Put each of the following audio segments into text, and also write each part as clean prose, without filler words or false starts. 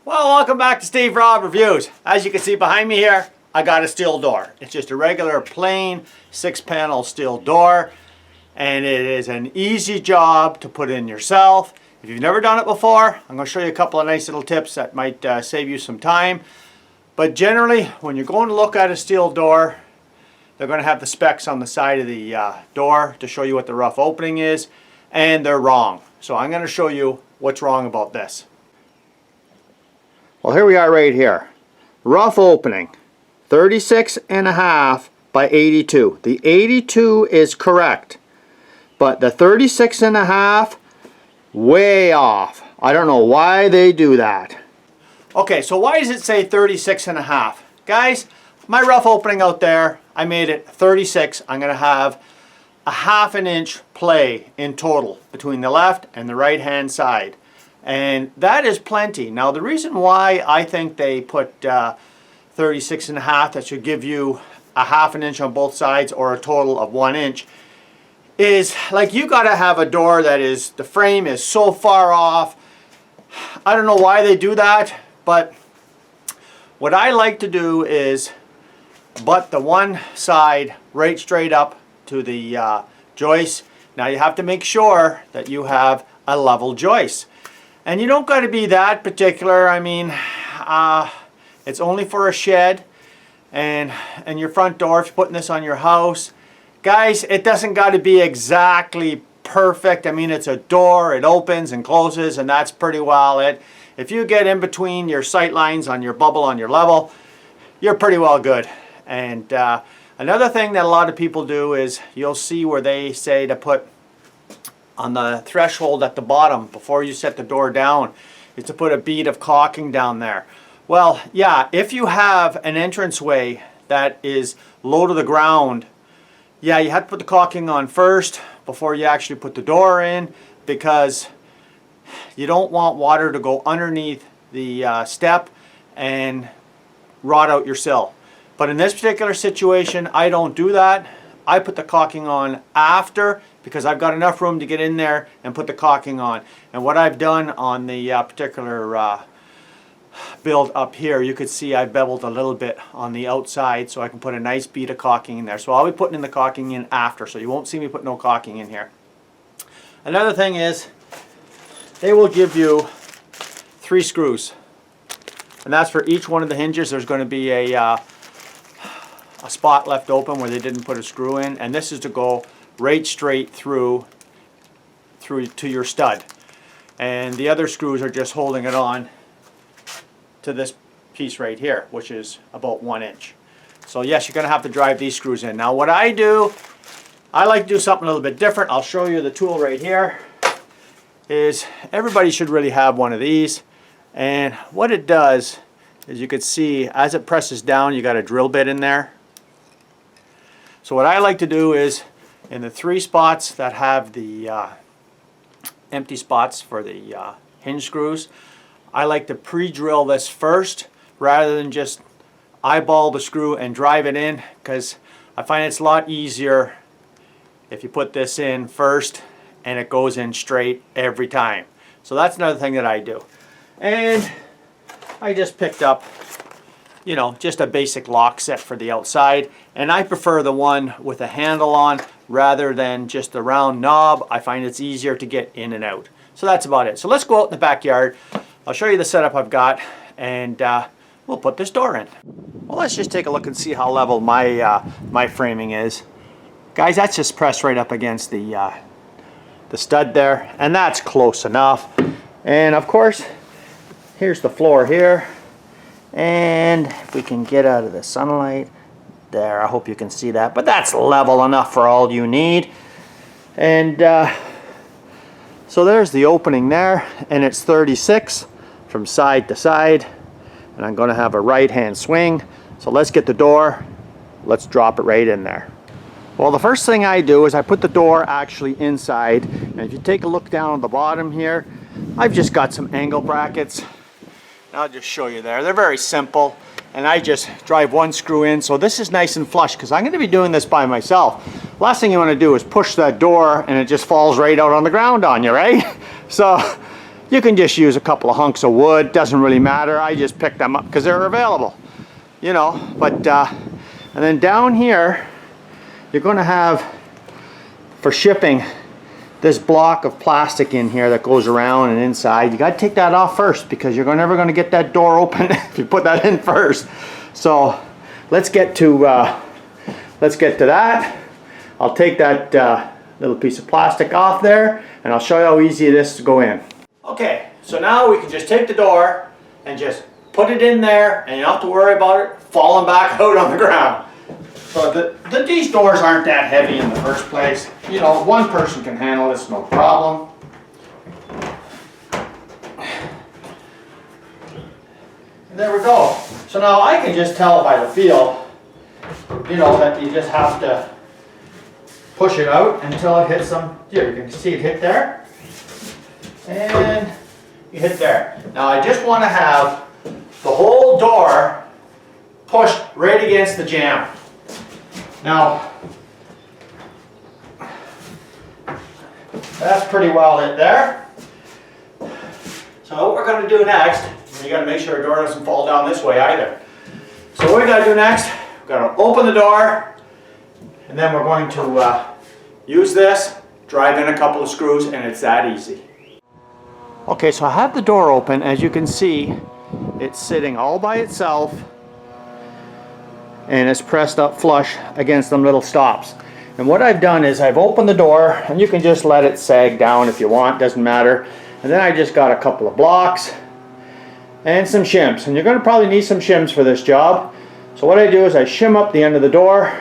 Well, welcome back to Steve Robb Reviews. As you can see behind me here, I got a steel door. It's just a regular plain 6-panel steel door, and it is an easy job to put in yourself. If you've never done it before, I'm going to show you a couple of nice little tips that might save you some time. But generally, when you're going to look at a steel door, they're going to have the specs on the side of the door to show you what the rough opening is, and they're wrong. So I'm going to show you what's wrong about this. Well, here we are right here. Rough opening, 36.5 by 82. The 82 is correct, but the 36.5, way off. I don't know why they do that. Okay, so why does it say 36.5? Guys, my rough opening out there, I made it 36. I'm going to have a 1/2 inch play in total between the left and the right hand side. And that is plenty. Now the reason why I think they put 36.5, that should give you a 1/2 inch on both sides or a total of 1 inch, is like you got to have a door that is, the frame is so far off. I don't know why they do that, but what I like to do is butt the one side right straight up to the joist. Now you have to make sure that you have a level joist. And you don't got to be that particular. I mean, it's only for a shed and your front door if you're putting this on your house. Guys, it doesn't got to be exactly perfect. I mean, it's a door, it opens and closes, and that's pretty well it. If you get in between your sight lines on your bubble, on your level, you're pretty well good. And another thing that a lot of people do is you'll see where they say to put on the threshold at the bottom before you set the door down is to put a bead of caulking down there. Well, yeah, if you have an entranceway that is low to the ground, yeah, you have to put the caulking on first before you actually put the door in, because you don't want water to go underneath the step and rot out your sill. But in this particular situation, I don't do that. I put the caulking on after, because I've got enough room to get in there and put the caulking on. And what I've done on the particular build up here, you could see I beveled a little bit on the outside so I can put a nice bead of caulking in there. So I'll be putting in the caulking in after, so you won't see me put no caulking in here. Another thing is, they will give you 3 screws. And that's for each one of the hinges. There's going to be a spot left open where they didn't put a screw in, and this is to go right straight through to your stud, and the other screws are just holding it on to this piece right here, which is about 1 inch. So yes, you're going to have to drive these screws in. Now what I do, I like to do something a little bit different. I'll show you the tool right here. Is everybody should really have one of these, and what it does is, you can see as it presses down, you got a drill bit in there. So what I like to do is, in the 3 spots that have the empty spots for the hinge screws, I like to pre-drill this first rather than just eyeball the screw and drive it in, because I find it's a lot easier if you put this in first and it goes in straight every time. So that's another thing that I do. And I just picked up, you know, just a basic lock set for the outside, and I prefer the one with a handle on rather than just a round knob. I find it's easier to get in and out. So that's about it. So let's go out in the backyard. I'll show you the setup I've got, and we'll put this door in. Well, let's just take a look and see how level my my framing is. Guys, that's just pressed right up against the stud there, and that's close enough. And of course, here's the floor here. And if we can get out of the sunlight there, I hope you can see that, but that's level enough for all you need. And so there's the opening there, and it's 36 from side to side, and I'm going to have a right hand swing. So let's get the door, let's drop it right in there. Well, the first thing I do is I put the door actually inside, and if you take a look down on the bottom here, I've just got some angle brackets. I'll just show you there. They're very simple, and I just drive 1 screw in, so this is nice and flush, because I'm going to be doing this by myself. Last thing you want to do is push that door and it just falls right out on the ground on you, right? So You can just use a couple of hunks of wood, doesn't really matter. I just picked them up because they're available, you know. But and then down here you're going to have, for shipping, this block of plastic in here that goes around and inside. You got to take that off first because you're never going to get that door open if you put that in first. So let's get to that. I'll take that little piece of plastic off there, and I'll show you how easy it is to go in. Okay, so now we can just take the door and just put it in there, and you don't have to worry about it falling back out on the ground. So these doors aren't that heavy in the first place. You know, one person can handle this, no problem. And there we go. So now I can just tell by the feel, you know, that you just have to push it out until it hits some. Here, you can see it hit there. And you hit there. Now I just want to have the whole door pushed right against the jamb. Now, that's pretty well it there. So what we're going to do next, you got to make sure the door doesn't fall down this way either. So what we got to do next, we've got to open the door, and then we're going to use this, drive in a couple of screws, and it's that easy. Okay, so I have the door open. As you can see, it's sitting all by itself, and it's pressed up flush against them little stops. And what I've done is I've opened the door, and you can just let it sag down if you want, doesn't matter. And then I just got a couple of blocks and some shims, and you're going to probably need some shims for this job. So what I do is I shim up the end of the door,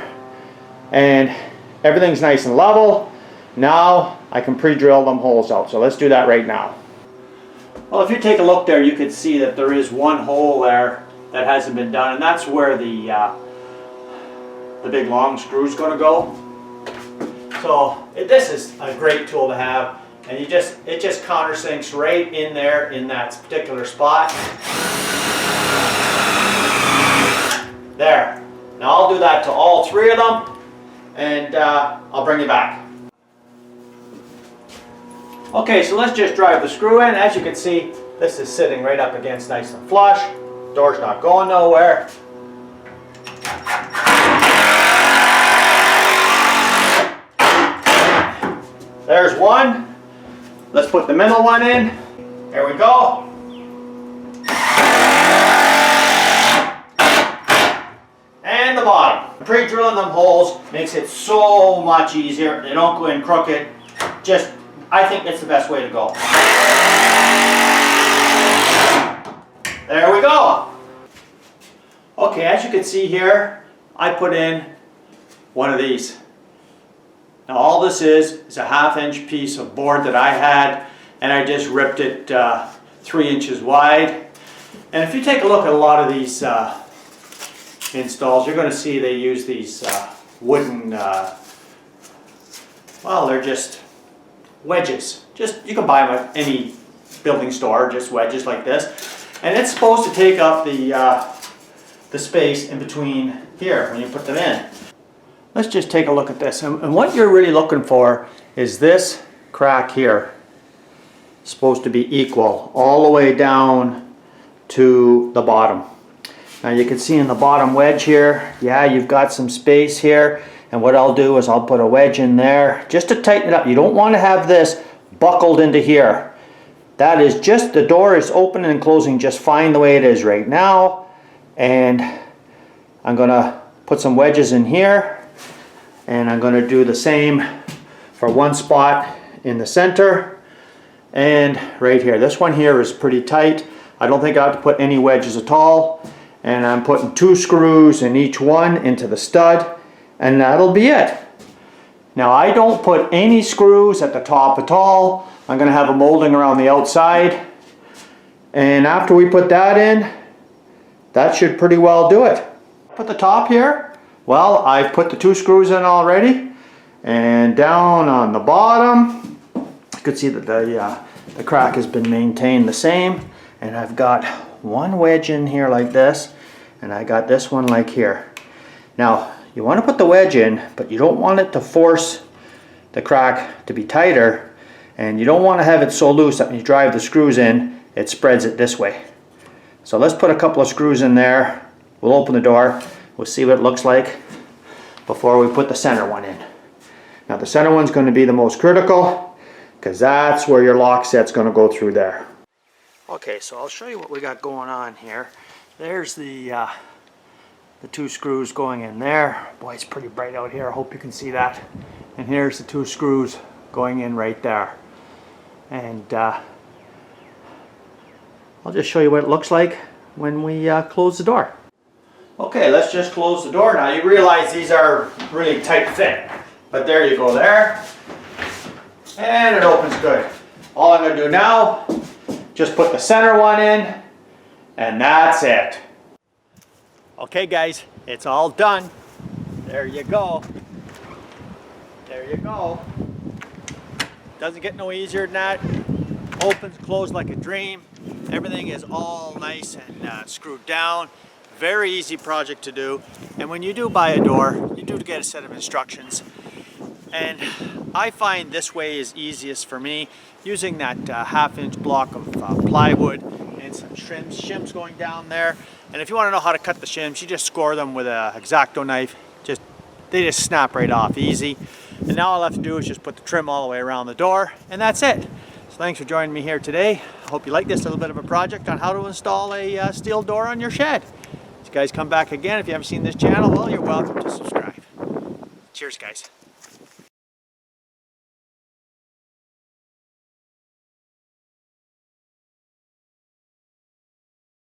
and everything's nice and level. Now I can pre-drill them holes out. So let's do that right now. Well, if you take a look there, you can see that there is one hole there that hasn't been done, and that's where the big long screw is going to go. So this is a great tool to have, and it just countersinks right in there in that particular spot. There. Now I'll do that to all three of them, and I'll bring you back. Okay, so let's just drive the screw in. As you can see, this is sitting right up against nice and flush. Door's not going nowhere. There's one. Let's put the middle one in. There we go. And the bottom. Pre-drilling them holes makes it so much easier. They don't go in crooked. I think it's the best way to go. There we go. Okay, as you can see here, I put in one of these. Now all this is a 1/2 inch piece of board that I had, and I just ripped it 3 inches wide. And if you take a look at a lot of these installs, you're going to see they use these wooden, well, they're just wedges. You can buy them at any building store, just wedges like this. And it's supposed to take up the space in between here when you put them in. Let's just take a look at this. And what you're really looking for is this crack here. It's supposed to be equal all the way down to the bottom. Now you can see in the bottom wedge here, yeah, you've got some space here. And what I'll do is I'll put a wedge in there just to tighten it up. You don't want to have this buckled into here. That is just, the door is open and closing just fine the way it is right now. And I'm going to put some wedges in here. And I'm going to do the same for one spot in the center. And right here. This one here is pretty tight. I don't think I have to put any wedges at all. And I'm putting 2 screws in each one into the stud. And that'll be it. Now I don't put any screws at the top at all. I'm going to have a molding around the outside. And after we put that in, that should pretty well do it. Put the top here. Well, I've put the 2 screws in already. And down on the bottom, you can see that the crack has been maintained the same. And I've got one wedge in here like this. And I got this one like here. Now, you want to put the wedge in, but you don't want it to force the crack to be tighter. And you don't want to have it so loose that when you drive the screws in, it spreads it this way. So let's put a couple of screws in there. We'll open the door. We'll see what it looks like before we put the center one in. Now the center one's going to be the most critical because that's where your lock set's going to go through there. Okay, so I'll show you what we got going on here. There's the 2 screws going in there. Boy, it's pretty bright out here. I hope you can see that. And here's the 2 screws going in right there. And I'll just show you what it looks like when we close the door. Okay, let's just close the door now. You realize these are really tight fit. But there you go there. And it opens good. All I'm going to do now, just put the center one in, and that's it. Okay guys, it's all done. There you go. There you go. Doesn't get no easier than that. Opens, closed like a dream. Everything is all nice and screwed down. Very easy project to do. And when you do buy a door, you do get a set of instructions. And I find this way is easiest for me, using that 1/2-inch block of plywood and some shims going down there. And if you want to know how to cut the shims, you just score them with a X-Acto knife. They just snap right off easy. And now all I have to do is just put the trim all the way around the door, and that's it. So thanks for joining me here today. I hope you like this little bit of a project on how to install a steel door on your shed. You guys come back again. If you haven't seen this channel, well, you're welcome to subscribe. Cheers, guys.